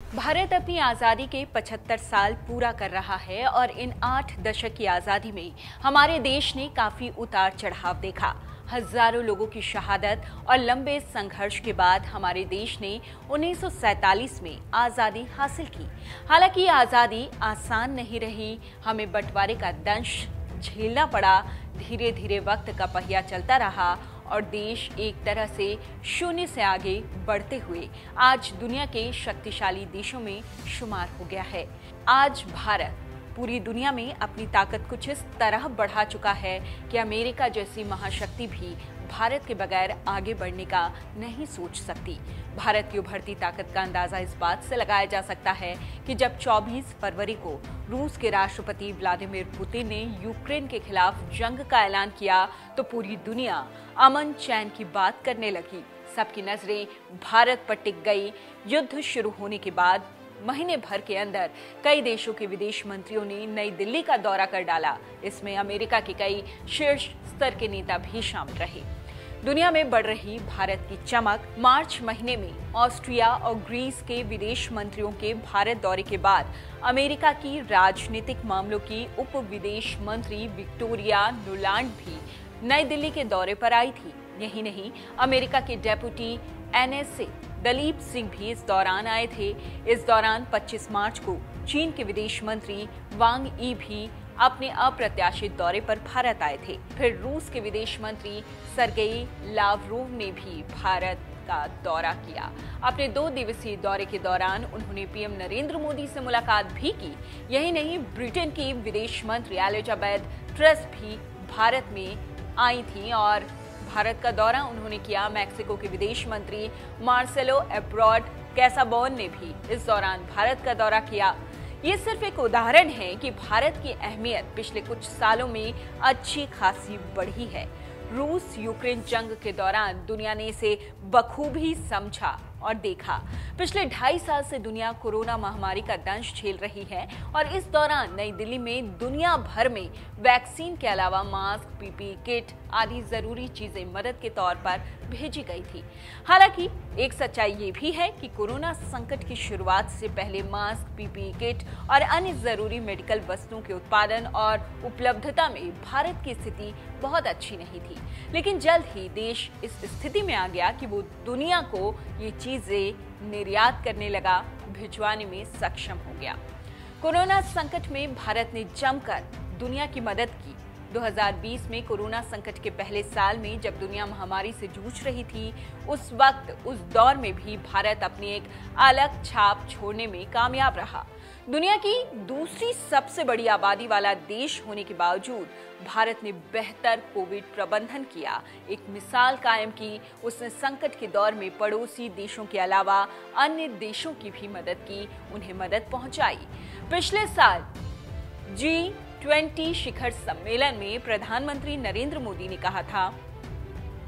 भारत अपनी आज़ादी के 75 साल पूरा कर रहा है और इन 8 दशक की आज़ादी में हमारे देश ने काफ़ी उतार चढ़ाव देखा। हजारों लोगों की शहादत और लंबे संघर्ष के बाद हमारे देश ने 1947 में आज़ादी हासिल की। हालांकि ये आज़ादी आसान नहीं रही, हमें बंटवारे का दंश झेलना पड़ा। धीरे धीरे वक्त का पहिया चलता रहा और देश एक तरह से शून्य से आगे बढ़ते हुए आज दुनिया के शक्तिशाली देशों में शुमार हो गया है। आज भारत पूरी दुनिया में अपनी ताकत कुछ इस तरह बढ़ा चुका है कि अमेरिका जैसी महाशक्ति भी भारत के बगैर आगे बढ़ने का नहीं सोच सकती। भारत की उभरती ताकत का अंदाजा इस बात से लगाया जा सकता है कि जब 24 फरवरी को रूस के राष्ट्रपति व्लादिमीर पुतिन ने यूक्रेन के खिलाफ जंग का ऐलान किया तो पूरी दुनिया अमन चैन की बात करने लगी। सबकी नजरें भारत पर टिक गई। युद्ध शुरू होने के बाद महीने भर के अंदर कई देशों के विदेश मंत्रियों ने नई दिल्ली का दौरा कर डाला। इसमें अमेरिका के कई शीर्ष स्तर के नेता भी शामिल रहे। दुनिया में बढ़ रही भारत की चमक। मार्च महीने में ऑस्ट्रिया और ग्रीस के विदेश मंत्रियों के भारत दौरे के बाद अमेरिका की राजनीतिक मामलों की उप विदेश मंत्री विक्टोरिया नुलांड भी नई दिल्ली के दौरे पर आई थी। यही नहीं, अमेरिका के डेप्यूटी NSA दलीप सिंह भी इस दौरान आए थे। इस दौरान 25 मार्च को चीन के विदेश मंत्री वांग यी भी अपने अप्रत्याशित दौरे पर भारत आए थे। फिर रूस के विदेश मंत्री सरगेई लावरोव ने भी भारत का दौरा किया। अपने 2 दिवसीय दौरे के दौरान उन्होंने पीएम नरेंद्र मोदी से मुलाकात भी की। यही नहीं, ब्रिटेन की विदेश मंत्री एलिजाबेथ ट्रेस भी भारत में आई थी और भारत का दौरा उन्होंने किया। मैक्सिको के विदेश मंत्री मार्सेलो एब्राड कैसाबोन ने भी इस दौरान भारत का दौरा किया। ये सिर्फ एक उदाहरण है कि भारत की अहमियत पिछले कुछ सालों में अच्छी खासी बढ़ी है। रूस यूक्रेन जंग के दौरान दुनिया ने इसे बखूबी समझा और देखा। पिछले 2.5 साल से दुनिया कोरोना महामारी का दंश झेल रही है और इस दौरान नई दिल्ली में दुनिया भर में वैक्सीन के अलावा मास्क, पीपीई किट आदि जरूरी चीजें मदद के तौर पर भेजी गई थी। हालांकि एक सच्चाई ये भी है कि कोरोना संकट की शुरुआत से पहले मास्क, पीपीई किट और अन्य जरूरी मेडिकल वस्तुओं के उत्पादन और उपलब्धता में भारत की स्थिति बहुत अच्छी नहीं थी। लेकिन जल्द ही देश इस स्थिति में आ गया कि वो दुनिया को ये चीजें निर्यात करने लगा, भिजवाने में सक्षम हो गया। कोरोना संकट में भारत ने जमकर दुनिया की मदद की। 2020 में कोरोना संकट के पहले साल में जब दुनिया महामारी से जूझ रही थी, उस वक्त उस दौर में भी भारत अपनी एक अलग छाप छोड़ने में कामयाब रहा। दुनिया की दूसरी सबसे बड़ी आबादी वाला देश होने के बावजूद भारत ने बेहतर कोविड प्रबंधन किया, एक मिसाल कायम की। उसने संकट के दौर में पड़ोसी देशों के अलावा अन्य देशों की भी मदद की, उन्हें मदद पहुंचाई। पिछले साल G20 शिखर सम्मेलन में प्रधानमंत्री नरेंद्र मोदी ने कहा था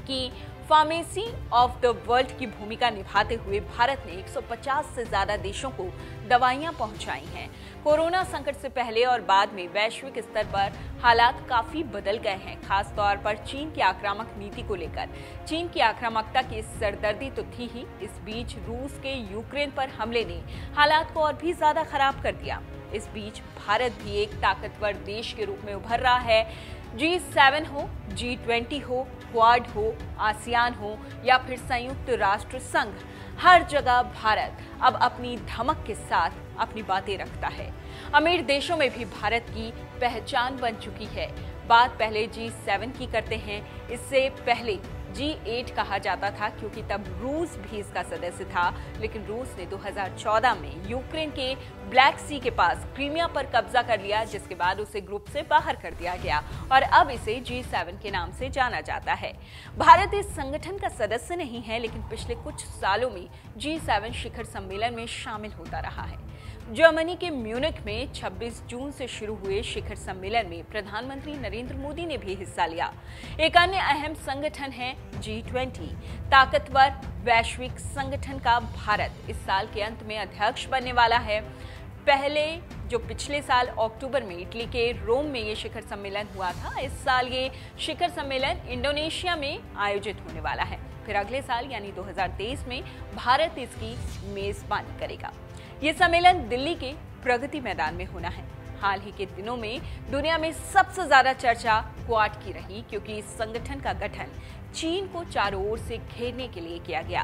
कि फार्मेसी ऑफ द वर्ल्ड की भूमिका निभाते हुए भारत ने 150 से ज्यादा देशों को दवाइयां पहुंचाई हैं। कोरोना संकट से पहले और बाद में वैश्विक स्तर पर हालात काफी बदल गए हैं, खास तौर पर चीन की आक्रामक नीति को लेकर। चीन की आक्रामकता की सरदर्दी तो थी ही, इस बीच रूस के यूक्रेन पर हमले ने हालात को और भी ज्यादा खराब कर दिया। इस बीच भारत भी एक ताकतवर देश के रूप में उभर रहा है। G7 हो, G20 हो, क्वाड हो, आसियान हो या फिर संयुक्त राष्ट्र संघ, हर जगह भारत अब अपनी धमक के साथ अपनी बातें रखता है। अमीर देशों में भी भारत की पहचान बन चुकी है। बात पहले G7 की करते हैं। इससे पहले G8 कहा जाता था क्योंकि तब रूस भी इसका सदस्य था, लेकिन रूस ने 2014 में यूक्रेन के ब्लैक सी के पास क्रीमिया पर कब्जा कर लिया, जिसके बाद उसे ग्रुप से बाहर कर दिया गया और अब इसे G7 के नाम से जाना जाता है। भारत इस संगठन का सदस्य नहीं है, लेकिन पिछले कुछ सालों में G7 शिखर सम्मेलन में शामिल होता रहा है। जर्मनी के म्यूनिख में 26 जून से शुरू हुए शिखर सम्मेलन में प्रधानमंत्री नरेंद्र मोदी ने भी हिस्सा लिया। एक अन्य अहम संगठन है G20, ताकतवर वैश्विक संगठन का भारत इस साल के अंत में अध्यक्ष बनने वाला है। पहले जो पिछले साल अक्टूबर में इटली के रोम में ये शिखर सम्मेलन हुआ था, इस साल ये शिखर सम्मेलन इंडोनेशिया में आयोजित होने वाला है। फिर अगले साल यानी 2023 में भारत इसकी मेजबानी करेगा। ये सम्मेलन दिल्ली के प्रगति मैदान में होना है। हाल ही के दिनों में दुनिया में सबसे ज्यादा चर्चा क्वाड की रही, क्योंकि इस संगठन का गठन चीन को चारों ओर से घेरने के लिए किया गया।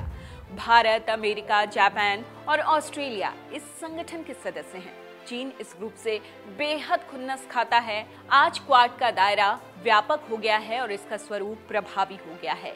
भारत, अमेरिका, जापान और ऑस्ट्रेलिया इस संगठन के सदस्य हैं। चीन इस ग्रुप से बेहद खुन्नस खाता है। आज क्वाड का दायरा व्यापक हो गया है और इसका स्वरूप प्रभावी हो गया है।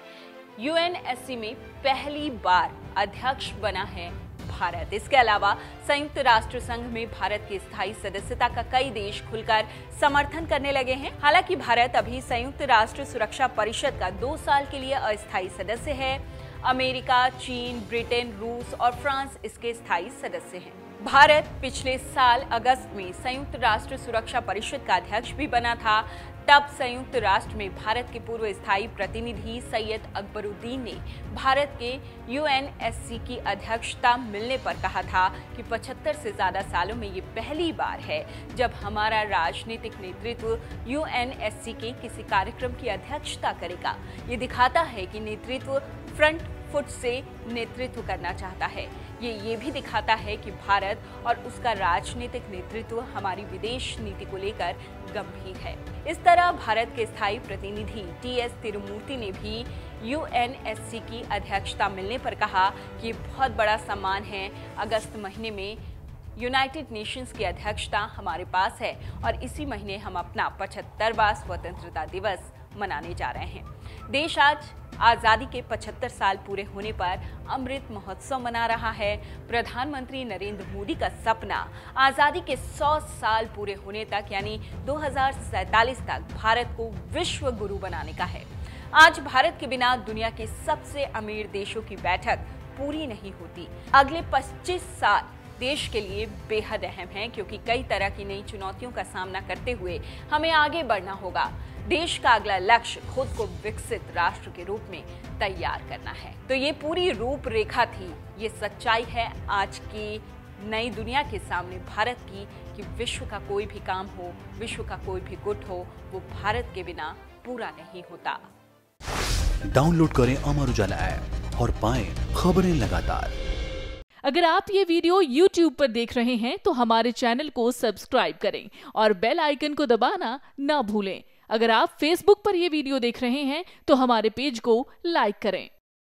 यूएनएससी में पहली बार अध्यक्ष बना है भारत। इसके अलावा संयुक्त राष्ट्र संघ में भारत की स्थायी सदस्यता का कई देश खुलकर समर्थन करने लगे हैं। हालांकि भारत अभी संयुक्त राष्ट्र सुरक्षा परिषद का 2 साल के लिए अस्थायी सदस्य है। अमेरिका, चीन, ब्रिटेन, रूस और फ्रांस इसके स्थायी सदस्य हैं। भारत पिछले साल अगस्त में संयुक्त राष्ट्र सुरक्षा परिषद का अध्यक्ष भी बना था। तब संयुक्त राष्ट्र में भारत के पूर्व स्थायी प्रतिनिधि सैयद अकबरुद्दीन ने भारत के यूएनएससी की अध्यक्षता मिलने पर कहा था कि 75 से ज्यादा सालों में ये पहली बार है जब हमारा राजनीतिक नेतृत्व यूएनएससी के किसी कार्यक्रम की अध्यक्षता करेगा। ये दिखाता है कि नेतृत्व फ्रंट फुट से नेतृत्व करना चाहता है। ये भी दिखाता है कि भारत और उसका राजनीतिक नेतृत्व हमारी विदेश नीति को लेकर गंभीर है। इस तरह भारत के स्थायी प्रतिनिधि टीएस तिरुमूर्ति ने भी यूएनएससी की अध्यक्षता मिलने पर कहा कि ये बहुत बड़ा सम्मान है। अगस्त महीने में यूनाइटेड नेशंस की अध्यक्षता हमारे पास है और इसी महीने हम अपना 75वां स्वतंत्रता दिवस मनाने जा रहे हैं। देश आज आजादी के 75 साल पूरे होने पर अमृत महोत्सव मना रहा है। प्रधानमंत्री नरेंद्र मोदी का सपना आजादी के 100 साल पूरे होने तक यानी 2047 तक भारत को विश्व गुरु बनाने का है। आज भारत के बिना दुनिया के सबसे अमीर देशों की बैठक पूरी नहीं होती। अगले 25 साल देश के लिए बेहद अहम है, क्योंकि कई तरह की नई चुनौतियों का सामना करते हुए हमें आगे बढ़ना होगा। देश का अगला लक्ष्य खुद को विकसित राष्ट्र के रूप में तैयार करना है। तो ये पूरी रूपरेखा थी, ये सच्चाई है आज की नई दुनिया के सामने भारत की, कि विश्व का कोई भी काम हो, विश्व का कोई भी गुट हो, वो भारत के बिना पूरा नहीं होता। डाउनलोड करें अमर उजाला ऐप और पाएं खबरें लगातार। अगर आप ये वीडियो YouTube पर देख रहे हैं तो हमारे चैनल को सब्सक्राइब करें और बेल आइकन को दबाना ना भूलें। अगर आप Facebook पर ये वीडियो देख रहे हैं तो हमारे पेज को लाइक करें।